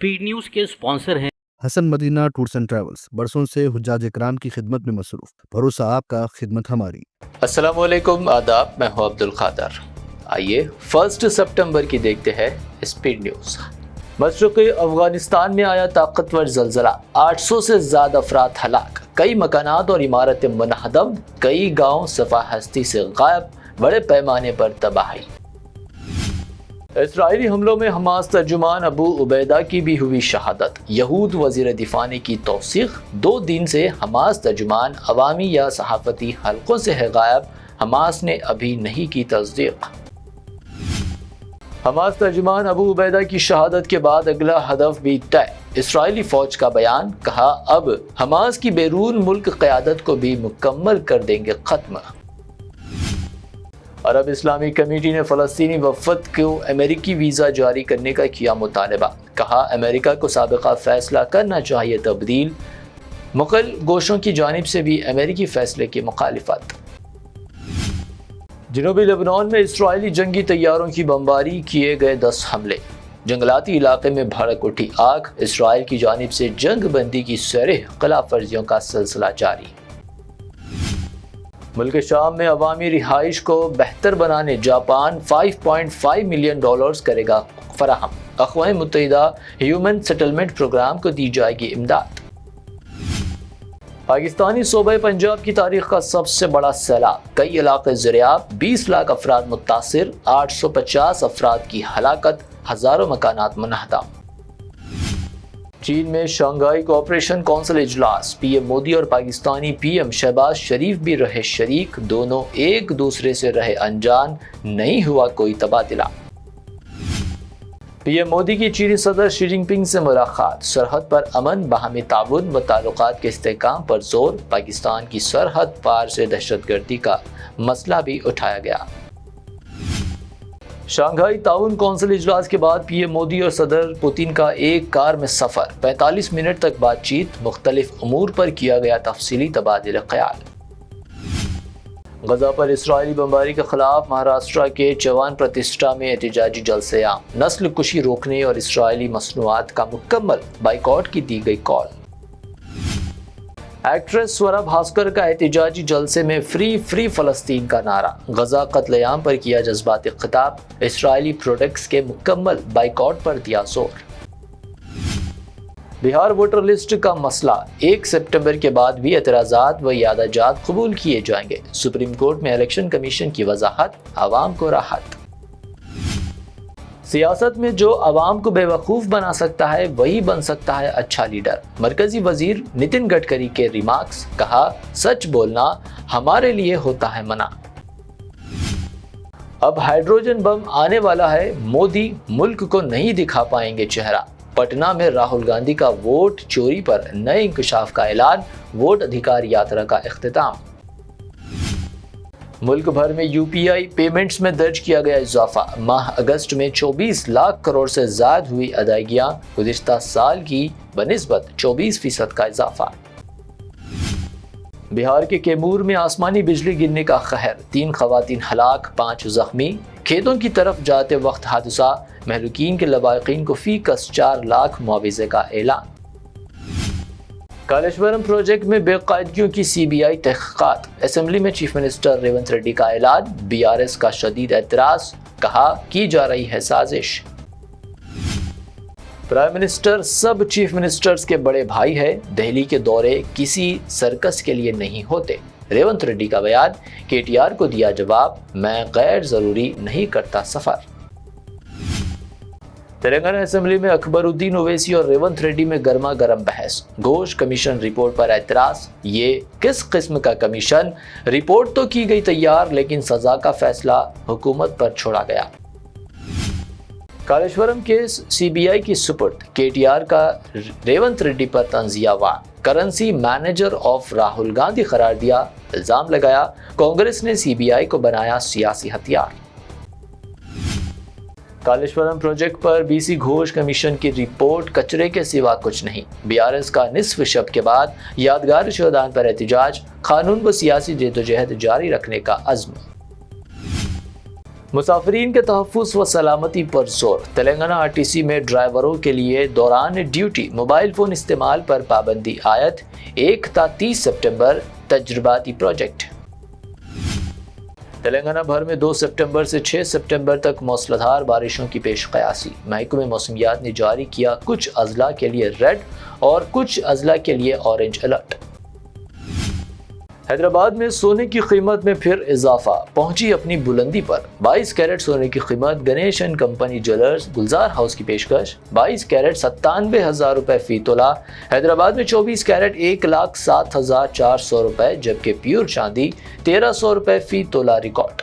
Speed news के sponsor हैं Hasan Madina tours and travels, बरसों से हुज्जाज इकराम की खिदमत में मसरूफ। भरोसा आपका, खिदमत हमारी। अस्सलाम वालेकुम, आदाब। मैं हूं अब्दुल खादर। आइए 1 सितंबर की देखते हैं स्पीड न्यूज़। मशरक़ी अफगानिस्तान में आया ताकतवर ज़लज़ला, 800 से ज़्यादा अफराद हलाक, कई मकानात और इमारतें मुनहदम, कई गाँव सफ़ा हस्ती से गायब, बड़े पैमाने पर तबाही। इसराइली हमलों में हमास तर्जुमान अबू उबैदा की भी हुई शहादत। यहूद वज़ीर दिफा ने की तौसीक़, 2 दिन से हमास तर्जुमान अवामी या सहाफ़ती हलकों से है गायब, हमास ने अभी नहीं की तस्दीक। हमास तर्जुमान अबू उबैदा की शहादत के बाद अगला हदफ भी तय। इसराइली फ़ौज का बयान, कहा अब हमास की बैरून मुल्क क़यादत को भी मुकम्मल कर देंगे ख़त्म। अरब इस्लामी कमेटी ने फ़लस्तीनी वफ़द को अमेरिकी वीज़ा जारी करने का किया मुतालबा, कहा अमेरिका को साबिक़ा फ़ैसला करना चाहिए तब्दील। मुक़ल गोशों की जानिब से भी अमेरिकी फ़ैसले की मुखालिफत। जनूबी लेबनान में इसराइली जंगी तैयारों की बमबारी, किए गए 10 हमले। जंगलाती इलाके में भड़क उठी आग, इसराइल की जानिब से जंग बंदी की सरह खिलाफ वर्जियों का सिलसिला जारी। मुल्क शाम में अवामी रिहाइश को बेहतर बनाने जापान $5.5 मिलियन करेगा फराहम। अक़वाम मुत्तहिदा ह्यूमन सेटलमेंट प्रोग्राम को दी जाएगी इमदाद। पाकिस्तानी सूबे पंजाब की तारीख का सबसे बड़ा सैलाब, कई इलाके ज़रियाब, 20 लाख अफराद मुतासिर, 850 अफराद की हलाकत, हज़ारों मकानात मुनहदम। चीन में शंघाई कोऑपरेशन काउंसिल इजलास, पीएम मोदी और पाकिस्तानी पीएम शहबाज शरीफ भी रहे शरीक, दोनों एक दूसरे से रहे अनजान, नहीं हुआ कोई तबादला। पीएम मोदी की चीनी सदर शी जिनपिंग से मुलाकात, सरहद पर अमन, बाहमी ताउन व ताल्लुकात के इस्तेहकाम पर जोर, पाकिस्तान की सरहद पार से दहशतगर्दी का मसला भी उठाया गया। शंघाई ताउन काउंसिल इजलास के बाद पीएम मोदी और सदर पुतिन का एक कार में सफ़र, 45 मिनट तक बातचीत, मुख्तलिफ उमूर पर किया गया तफसीली तबादिला ख्याल। गजा पर इसराइली बमबारी के खिलाफ महाराष्ट्र के चवान प्रतिष्ठा में एहतजाजी जलसे आम, नस्ल कुशी रोकने और इसराइली मसनूआत का मुकम्मल बाइकआउट की दी गई कॉल। एक्ट्रेस स्वरा भास्कर का एहतजाजी जलसे में फ्री फ़लस्तीन का नारा, गजा कत्लेआम पर किया जज्बाती खिताब, इसराइली प्रोडक्ट्स के मुकम्मल बाइकआउट पर दिया जोर। बिहार वोटर लिस्ट का मसला, 1 सितंबर के बाद भी एतराज़ात व यादाजात कबूल किए जाएंगे, सुप्रीम कोर्ट में इलेक्शन कमीशन की वजाहत, आवाम को राहत। सियासत में जो आवाम को बेवकूफ़ बना सकता है वही बन सकता है अच्छा लीडर, मरकजी वजीर नितिन गडकरी के रिमार्क्स, कहा सच बोलना हमारे लिए होता है मना। अब हाइड्रोजन बम आने वाला है, मोदी मुल्क को नहीं दिखा पाएंगे चेहरा। पटना में राहुल गांधी का वोट चोरी पर नए इंकशाफ का ऐलान, वोट अधिकार यात्रा का इख्तिताम। मुल्क भर में यूपीआई पेमेंट्स में दर्ज किया गया इजाफा, माह अगस्त में 24 लाख करोड़ से ज़्यादा हुई अदायगियाँ, गुज़िश्ता साल की बनिस्बत 24% का इजाफा। बिहार के कैमूर में आसमानी बिजली गिरने का कहर, 3 खवातीन हलाक, 5 जख्मी, खेतों की तरफ जाते वक्त हादसा, महलूकीन के लवाकिन को फी कस 4 लाख मुआवजे का ऐलान। कालेश्वरम प्रोजेक्ट में बेकायदगियों की सीबीआई तहक़ीक़ात, असेंबली में चीफ मिनिस्टर रेवंत रेड्डी का ऐलान, बीआरएस का शदीद एतराज़, कहा की जा रही है साजिश। प्राइम मिनिस्टर सब चीफ मिनिस्टर्स के बड़े भाई है, दिल्ली के दौरे किसी सर्कस के लिए नहीं होते, रेवंत रेड्डी का बयान, केटीआर को दिया जवाब, मैं गैर ज़रूरी नहीं करता सफ़र। तेलंगाना असेंबली में अकबरुद्दीन ओवैसी और रेवंत रेड्डी में गर्मा गर्म बहस, घोष कमीशन रिपोर्ट पर एतराज़, ये किस किस्म का कमीशन, रिपोर्ट तो की गई तैयार लेकिन सज़ा का फैसला हुकूमत पर छोड़ा गया। कालेश्वरम केस सीबीआई की सुपुर्द, केटीआर का रेवंत रेड्डी पर तंजिया वार, currency manager of Rahul Gandhi करार दिया, इल्ज़ाम लगाया कांग्रेस ने सीबीआई को बनाया सियासी हथियार। कालेश्वरम प्रोजेक्ट पर बीसी घोष कमीशन की रिपोर्ट कचरे के सिवा कुछ नहीं, बीआरएस का निस्फ शब के बाद यादगार शोधान पर एहतजाज, कानून व सियासी जद्दोजहद जारी रखने का अज़्म। مسافرین کے تحفظ و سلامتی پر زور۔ تلنگانہ RTC میں ڈرائیوروں کے لیے دوران ڈیوٹی موبائل فون استعمال پر پابندی عائد، 1 تا 30 سپٹمبر تجرباتی پروجیکٹ۔ تلنگانہ بھر میں 2 سپٹمبر سے 6 سپٹمبر تک موسلادھار بارشوں کی پیش قیاسی۔ محکمہ موسمیات نے جاری کیا کچھ اضلاع کے لیے ریڈ اور کچھ اضلاع کے لیے اورنج الرٹ۔ حیدرآباد میں سونے کی قیمت میں پھر اضافہ، پہنچی اپنی بلندی پر۔ 22 کیرٹ سونے کی قیمت Ganesh and company jewellers Gulzar house کی پیشکش 22 کیرٹ 97,000 روپے فی تولہ۔ حیدرآباد میں 24 کیرٹ 1,07,400 روپے، جبکہ پیور چاندی 1,300 روپے فی تولہ ریکارڈ۔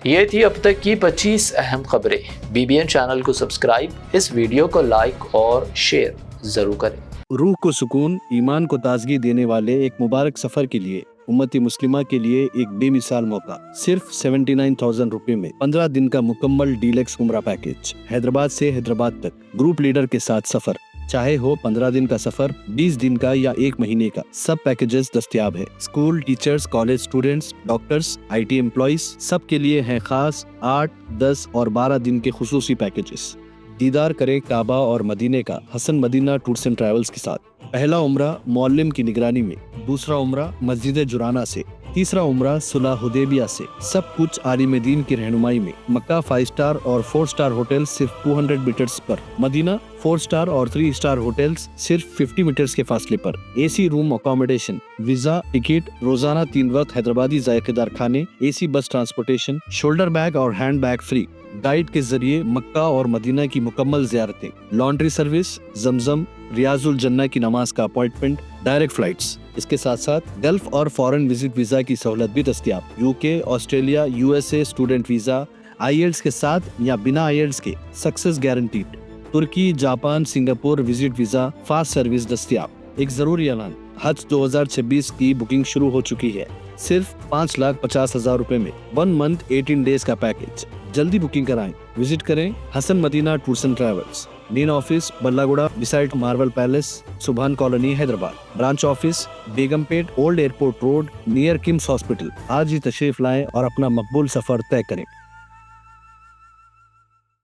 یہ تھی اب تک کی 25 اہم خبریں۔ BBN چینل کو سبسکرائب، اس ویڈیو کو لائک اور شیئر ضرور کریں۔ روح کو سکون، ایمان کو تازگی دینے والے ایک مبارک سفر کے لیے امتی مسلمہ کے لیے ایک بے مثال موقع۔ صرف 79,000 روپے میں 15 دن کا مکمل ڈیلکس عمرہ پیکیج۔ حیدرآباد سے حیدرآباد تک گروپ لیڈر کے ساتھ سفر، چاہے ہو 15 دن کا سفر، 20 دن کا یا 1 مہینے کا، سب پیکیجز دستیاب ہے۔ School teachers, college students, doctors, IT employees, سب کے لیے ہیں خاص 8، 10 اور 12 دن کے خصوصی پیکیجز۔ دیدار کریں کعبہ اور مدینے کا حسن مدینہ ٹورز اینڈ ٹریولز کے ساتھ۔ پہلا عمرہ معلم کی نگرانی میں، دوسرا عمرہ مسجد جرانہ سے، تیسرا عمرہ صلح حدیبیہ سے، سب کچھ عالم دین کی رہنمائی میں۔ مکہ 5 اسٹار اور 4 اسٹار ہوٹل صرف 200 میٹرز پر، مدینہ 4 اسٹار اور 3 اسٹار ہوٹلز صرف 50 میٹرز کے فاصلے پر۔ AC روم اکاموڈیشن، ویزا، ٹکٹ، روزانہ 3 وقت حیدرآبادی ذائقے دار کھانے، AC بس ٹرانسپورٹیشن، شولڈر بیگ اور ہینڈ بیگ فری، گائیڈ کے ذریعے مکہ اور مدینہ کی مکمل زیارتیں، لانڈری سروس، زمزم، ریاض الجنہ کی نماز کا اپوائنٹمنٹ، ڈائریکٹ فلائٹس۔ اس کے ساتھ ساتھ گلف اور فارن وزٹ ویزا کی سہولت بھی دستیاب۔ UK، Australia, USA student visa, IELTS کے ساتھ یا بنا IELTS کے success guaranteed. Turkey, Japan, Singapore visit visa fast service دستیاب۔ ایک ضروری اعلان، حج 2026 کی بکنگ شروع ہو چکی ہے، صرف 5,50,000 روپے میں 1 منتھ 18 ڈیز کا پیکیج۔ جلدی بکنگ کرائیں۔ وزٹ کریں Hasan Madina tours and travels, main office بلہ گڑا beside marvel palace, Subhan colony Hyderabad. Branch office Begumpet, old airport road, near KIMS hospital. آج ہی تشریف لائیں اور اپنا مقبول سفر طے کریں۔